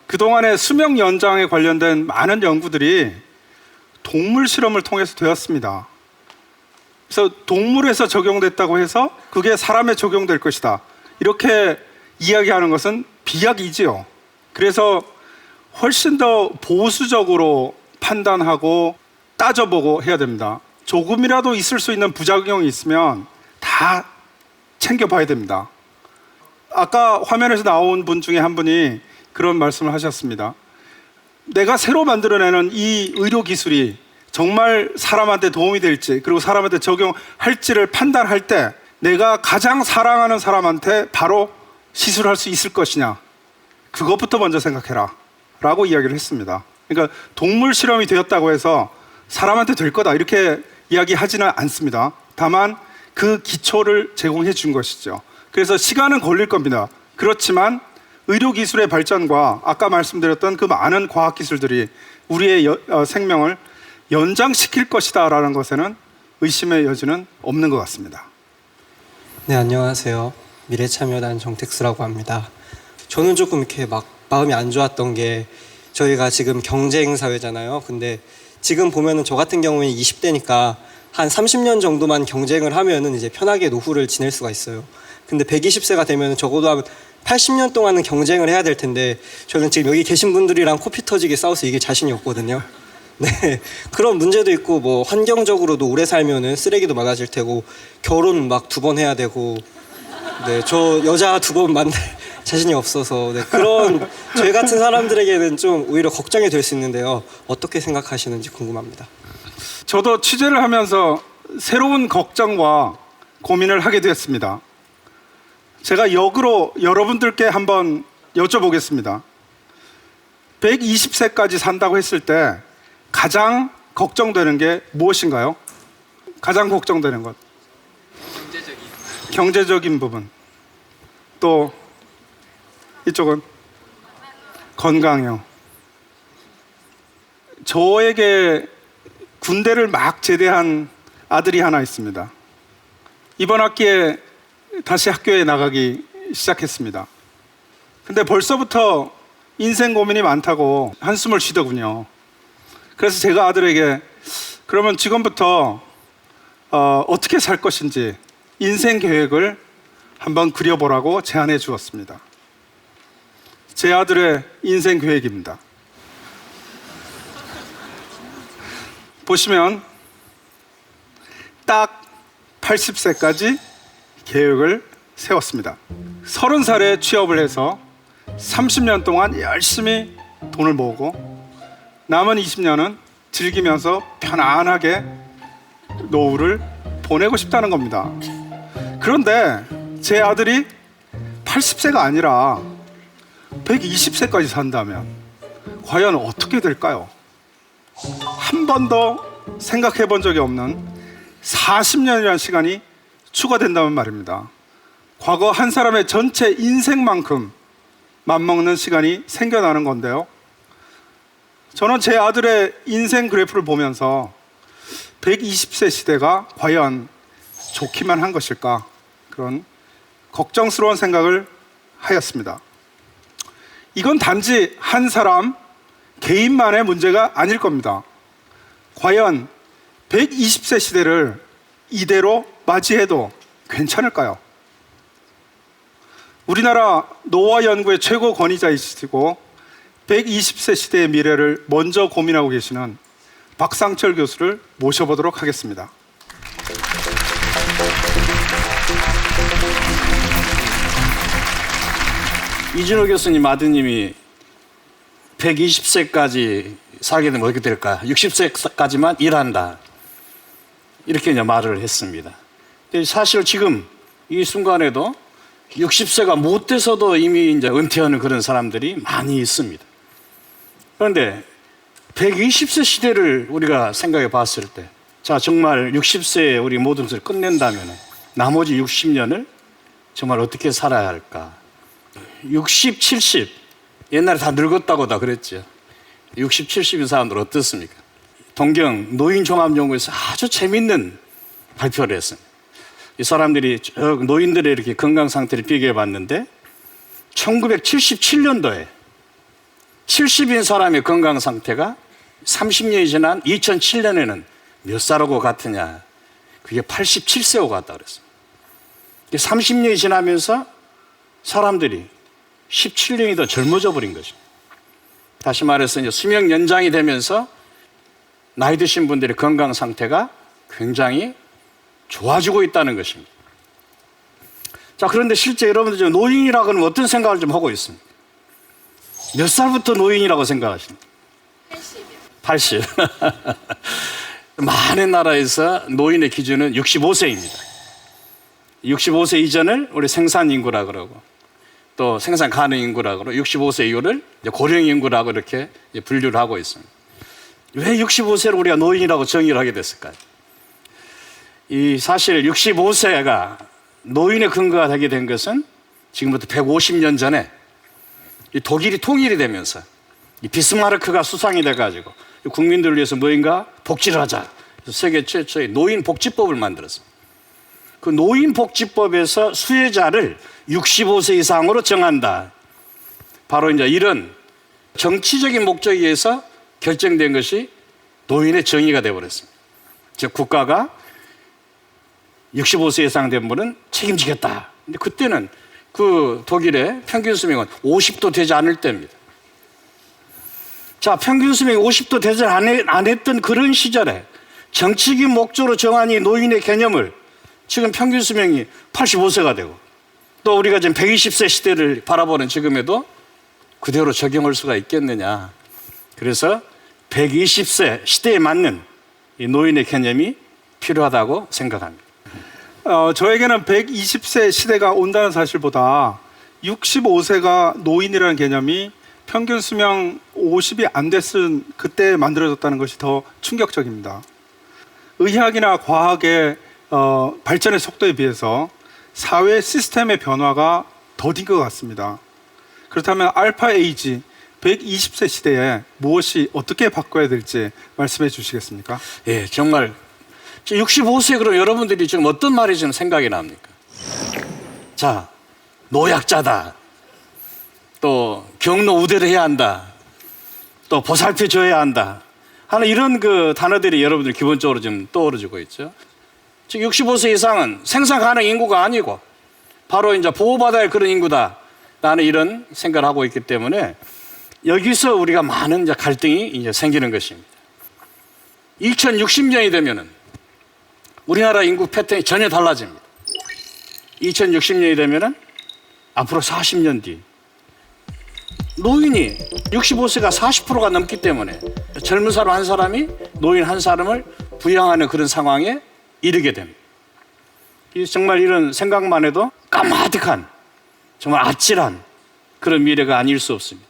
그동안의 수명 연장에 관련된 많은 연구들이 동물 실험을 통해서 되었습니다. 그래서 동물에서 적용됐다고 해서 그게 사람에 적용될 것이다, 이렇게 이야기하는 것은 비약이지요. 그래서 훨씬 더 보수적으로 판단하고 따져보고 해야 됩니다. 조금이라도 있을 수 있는 부작용이 있으면 다 챙겨봐야 됩니다. 아까 화면에서 나온 분 중에 한 분이 그런 말씀을 하셨습니다. 내가 새로 만들어내는 이 의료기술이 정말 사람한테 도움이 될지, 그리고 사람한테 적용할지를 판단할 때 내가 가장 사랑하는 사람한테 바로 시술할 수 있을 것이냐, 그것부터 먼저 생각해라 라고 이야기를 했습니다. 그러니까 동물 실험이 되었다고 해서 사람한테 될 거다 이렇게 이야기하지는 않습니다. 다만 그 기초를 제공해 준 것이죠. 그래서 시간은 걸릴 겁니다. 그렇지만 의료기술의 발전과 아까 말씀드렸던 그 많은 과학기술들이 우리의 생명을 연장시킬 것이다 라는 것에는 의심의 여지는 없는 것 같습니다.
네, 안녕하세요. 미래참여단 정택수라고 합니다. 저는 조금 이렇게 막 마음이 안 좋았던 게, 저희가 지금 경쟁 사회잖아요. 근데 지금 보면은 저 같은 경우에 20대니까 한 30년 정도만 경쟁을 하면은 이제 편하게 노후를 지낼 수가 있어요. 근데 120세가 되면은 적어도 한 80년 동안은 경쟁을 해야 될 텐데, 저는 지금 여기 계신 분들이랑 코피 터지게 싸워서 이길 자신이 없거든요. 네, 그런 문제도 있고, 뭐 환경적으로도 오래 살면은 쓰레기도 많아질 테고, 결혼 막 2번 해야 되고, 네, 저 여자 2번 만날 자신이 없어서, 네, 그런 저희 같은 사람들에게는 좀 오히려 걱정이 될 수 있는데요. 어떻게 생각하시는지 궁금합니다.
저도 취재를 하면서 새로운 걱정과 고민을 하게 됐습니다. 제가 역으로 여러분들께 한번 여쭤보겠습니다. 120세까지 산다고 했을 때 가장 걱정되는 게 무엇인가요? 가장 걱정되는 것. 경제적인 부분. 또 이쪽은 건강이요. 저에게 군대를 막 제대한 아들이 하나 있습니다. 이번 학기에 다시 학교에 나가기 시작했습니다. 근데 벌써부터 인생 고민이 많다고 한숨을 쉬더군요. 그래서 제가 아들에게 그러면 지금부터 어떻게 살 것인지 인생 계획을 한번 그려보라고 제안해 주었습니다. 제 아들의 인생 계획입니다. 보시면 딱 80세까지 계획을 세웠습니다. 30살에 취업을 해서 30년 동안 열심히 돈을 모으고 남은 20년은 즐기면서 편안하게 노후를 보내고 싶다는 겁니다. 그런데 제 아들이 80세가 아니라 120세까지 산다면 과연 어떻게 될까요? 한 번도 생각해 본 적이 없는 40년이라는 시간이 추가된다면 말입니다. 과거 한 사람의 전체 인생만큼 맞먹는 시간이 생겨나는 건데요. 저는 제 아들의 인생 그래프를 보면서 120세 시대가 과연 좋기만 한 것일까, 그런 걱정스러운 생각을 하였습니다. 이건 단지 한 사람 개인만의 문제가 아닐 겁니다. 과연 120세 시대를 이대로 맞이해도 괜찮을까요? 우리나라 노화 연구의 최고 권위자이시고 120세 시대의 미래를 먼저 고민하고 계시는 박상철 교수를 모셔보도록 하겠습니다.
이진호 교수님 아드님이 120세까지 살게 되면 어떻게 될까? 60세까지만 일한다. 이렇게 이제 말을 했습니다. 사실 지금 이 순간에도 60세가 못 돼서도 이미 이제 은퇴하는 그런 사람들이 많이 있습니다. 그런데 120세 시대를 우리가 생각해 봤을 때, 자, 정말 60세에 우리 모든 것을 끝낸다면 나머지 60년을 정말 어떻게 살아야 할까? 60, 70, 옛날에 다 늙었다고 다 그랬죠. 60, 70인 사람들 어떻습니까? 동경 노인종합연구에서 아주 재밌는 발표를 했습니다. 이 사람들이 노인들의 이렇게 건강 상태를 비교해 봤는데 1977년도에 70인 사람의 건강 상태가 30년이 지난 2007년에는 몇 살하고 같으냐? 그게 87세하고 같다 그랬어요. 30년이 지나면서 사람들이 17년이 더 젊어져 버린 거죠. 다시 말해서 이제 수명 연장이 되면서 나이 드신 분들의 건강 상태가 굉장히 좋아지고 있다는 것입니다. 자, 그런데 실제 여러분들 지금 노인이라고 하면 어떤 생각을 좀 하고 있습니까? 몇 살부터 노인이라고 생각하십니까? 80. 많은 나라에서 노인의 기준은 65세입니다. 65세 이전을 우리 생산 인구라 그러고 또 생산 가능 인구라 그러고 65세 이후를 고령 인구라고 이렇게 분류를 하고 있습니다. 왜 65세를 우리가 노인이라고 정의를 하게 됐을까요? 이 사실 65세가 노인의 근거가 되게 된 것은 지금부터 150년 전에 이 독일이 통일이 되면서 이 비스마르크가 수상이 돼가지고 국민들을 위해서 뭐인가 복지를 하자. 그래서 세계 최초의 노인복지법을 만들었습니다. 그 노인복지법에서 수혜자를 65세 이상으로 정한다. 바로 이제 이런 정치적인 목적에 의해서 결정된 것이 노인의 정의가 되어버렸습니다. 즉 국가가 65세 이상 된 분은 책임지겠다. 근데 그때는 그 독일의 평균 수명은 50도 되지 않을 때입니다. 자, 평균 수명이 50도 되지 안 했던 그런 시절에 정치적인 목적으로 정한 이 노인의 개념을 지금 평균 수명이 85세가 되고 또 우리가 지금 120세 시대를 바라보는 지금에도 그대로 적용할 수가 있겠느냐. 그래서 120세 시대에 맞는 이 노인의 개념이 필요하다고 생각합니다.
저에게는 120세 시대가 온다는 사실보다 65세가 노인이라는 개념이 평균 수명 50이 안 됐은 그때 만들어졌다는 것이 더 충격적입니다. 의학이나 과학의 발전의 속도에 비해서 사회 시스템의 변화가 더딘 것 같습니다. 그렇다면 알파 에이지 120세 시대에 무엇이 어떻게 바꿔야 될지 말씀해 주시겠습니까?
예, 정말 65세 그럼 여러분들이 지금 어떤 말이 지금 생각이 납니까? 자, 노약자다. 또 경로 우대를 해야 한다. 또 보살펴 줘야 한다. 하는 이런 그 단어들이 여러분들 기본적으로 좀 떠오르고 있죠. 즉 65세 이상은 생산 가능 인구가 아니고 바로 이제 보호받아야 할 그런 인구다. 라는 이런 생각을 하고 있기 때문에 여기서 우리가 많은 이제 갈등이 이제 생기는 것입니다. 2060년이 되면은 우리나라 인구 패턴이 전혀 달라집니다. 2060년이 되면은 앞으로 40년 뒤 노인이 65세가 40%가 넘기 때문에 젊은 사람 한 사람이 노인 한 사람을 부양하는 그런 상황에 이르게 됩니다. 정말 이런 생각만 해도 까마득한 정말 아찔한 그런 미래가 아닐 수 없습니다.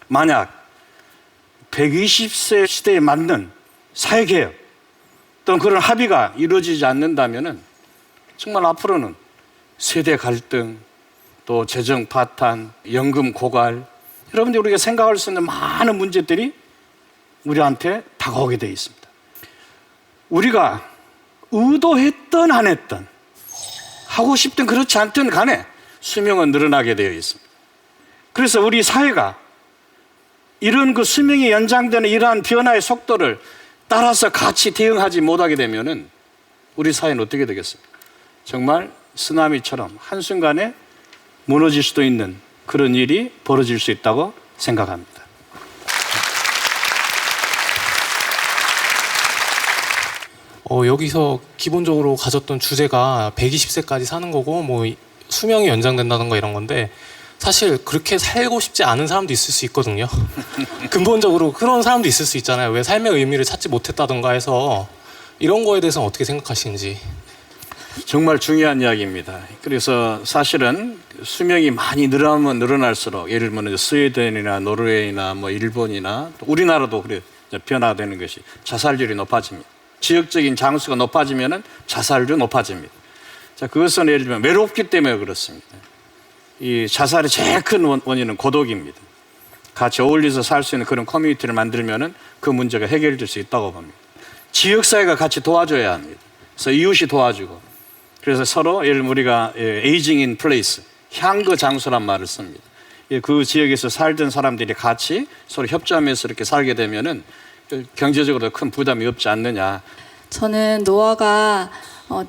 만약 120세 시대에 맞는 사회개혁 또는 그런 합의가 이루어지지 않는다면 정말 앞으로는 세대 갈등 또 재정 파탄, 연금 고갈 여러분들이 우리가 생각할 수 있는 많은 문제들이 우리한테 다가오게 되어 있습니다. 우리가 의도했든 안 했든 하고 싶든 그렇지 않든 간에 수명은 늘어나게 되어 있습니다. 그래서 우리 사회가 이런 그 수명이 연장되는 이러한 변화의 속도를 따라서 같이 대응하지 못하게 되면은 우리 사회는 어떻게 되겠습니까? 정말 쓰나미처럼 한순간에 무너질 수도 있는 그런 일이 벌어질 수 있다고 생각합니다.
여기서 기본적으로 가졌던 주제가 120세까지 사는 거고 뭐 수명이 연장된다던가 이런 건데 사실 그렇게 살고 싶지 않은 사람도 있을 수 있거든요. 근본적으로 그런 사람도 있을 수 있잖아요. 왜 삶의 의미를 찾지 못했다던가 해서 이런 거에 대해서는 어떻게 생각하시는지.
정말 중요한 이야기입니다. 그래서 사실은 수명이 많이 늘어나면 늘어날수록 예를 들면 스웨덴이나 노르웨이나 뭐 일본이나 또 우리나라도 그래 변화되는 것이 자살률이 높아집니다. 지역적인 장수가 높아지면은 자살률이 높아집니다. 자, 그것은 예를 들면 외롭기 때문에 그렇습니다. 이 자살의 제일 큰 원인은 고독입니다. 같이 어울려서 살 수 있는 그런 커뮤니티를 만들면은 그 문제가 해결될 수 있다고 봅니다. 지역사회가 같이 도와줘야 합니다. 그래서 이웃이 도와주고 그래서 서로 예를 들면 우리가 에이징 인 플레이스 향그 장소란 말을 씁니다. 그 지역에서 살던 사람들이 같이 서로 협조하면서 이렇게 살게 되면은 경제적으로 큰 부담이 없지 않느냐.
저는 노화가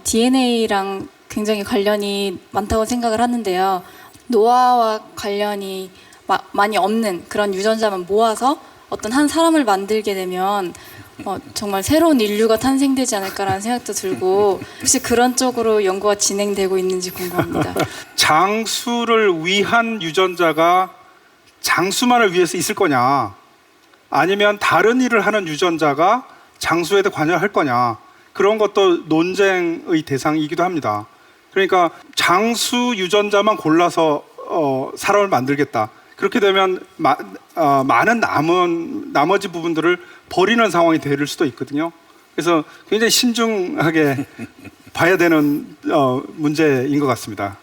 DNA랑 굉장히 관련이 많다고 생각을 하는데요. 노화와 관련이 많이 없는 그런 유전자만 모아서 어떤 한 사람을 만들게 되면 정말 새로운 인류가 탄생되지 않을까라는 생각도 들고, 혹시 그런 쪽으로 연구가 진행되고 있는지 궁금합니다.
장수를 위한 유전자가 장수만을 위해서 있을 거냐, 아니면 다른 일을 하는 유전자가 장수에도 관여할 거냐, 그런 것도 논쟁의 대상이기도 합니다. 그러니까 장수 유전자만 골라서 사람을 만들겠다, 그렇게 되면 많은 나머지 부분들을 버리는 상황이 될 수도 있거든요. 그래서 굉장히 신중하게 봐야 되는 문제인 것 같습니다.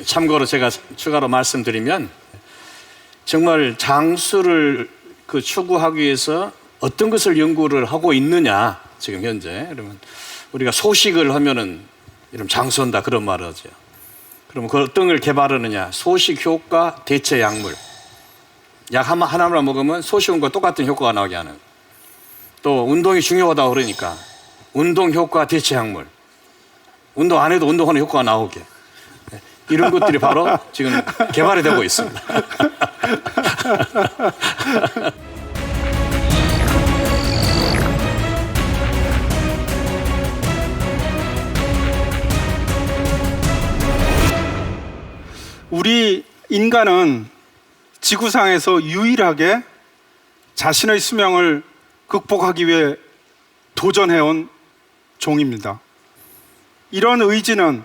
참고로 제가 추가로 말씀드리면, 정말 장수를 추구하기 위해서 어떤 것을 연구를 하고 있느냐, 지금 현재. 그러면 우리가 소식을 하면은 이런 장수한다 그런 말을 하죠. 그러면 그 어떤 걸 개발하느냐? 소식 효과 대체 약물. 약 하나만 먹으면 소식과 똑같은 효과가 나오게 하는. 또 운동이 중요하다고 그러니까 운동 효과 대체 약물. 운동 안 해도 운동하는 효과가 나오게. 이런 것들이 바로 지금 개발이 되고 있습니다.
우리 인간은 지구상에서 유일하게 자신의 수명을 극복하기 위해 도전해온 종입니다. 이런 의지는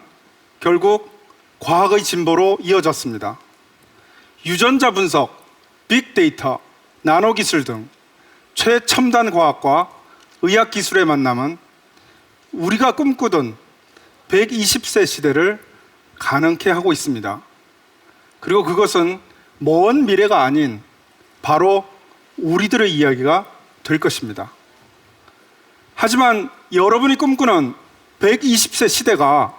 결국 과학의 진보로 이어졌습니다. 유전자 분석, 빅데이터, 나노기술 등 최첨단 과학과 의학기술의 만남은 우리가 꿈꾸던 120세 시대를 가능케 하고 있습니다. 그리고 그것은 먼 미래가 아닌 바로 우리들의 이야기가 될 것입니다. 하지만 여러분이 꿈꾸는 120세 시대가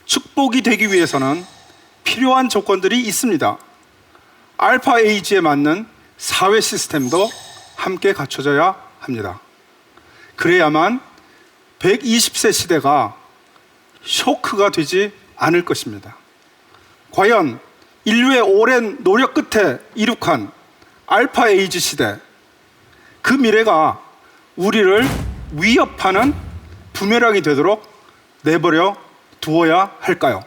축복이 되기 위해서는 필요한 조건들이 있습니다. 알파 에이지에 맞는 사회 시스템도 함께 갖춰져야 합니다. 그래야만 120세 시대가 쇼크가 되지 않을 것입니다. 과연 인류의 오랜 노력 끝에 이룩한 알파 에이지 시대, 그 미래가 우리를 위협하는 부메랑이 되도록 내버려 두어야 할까요?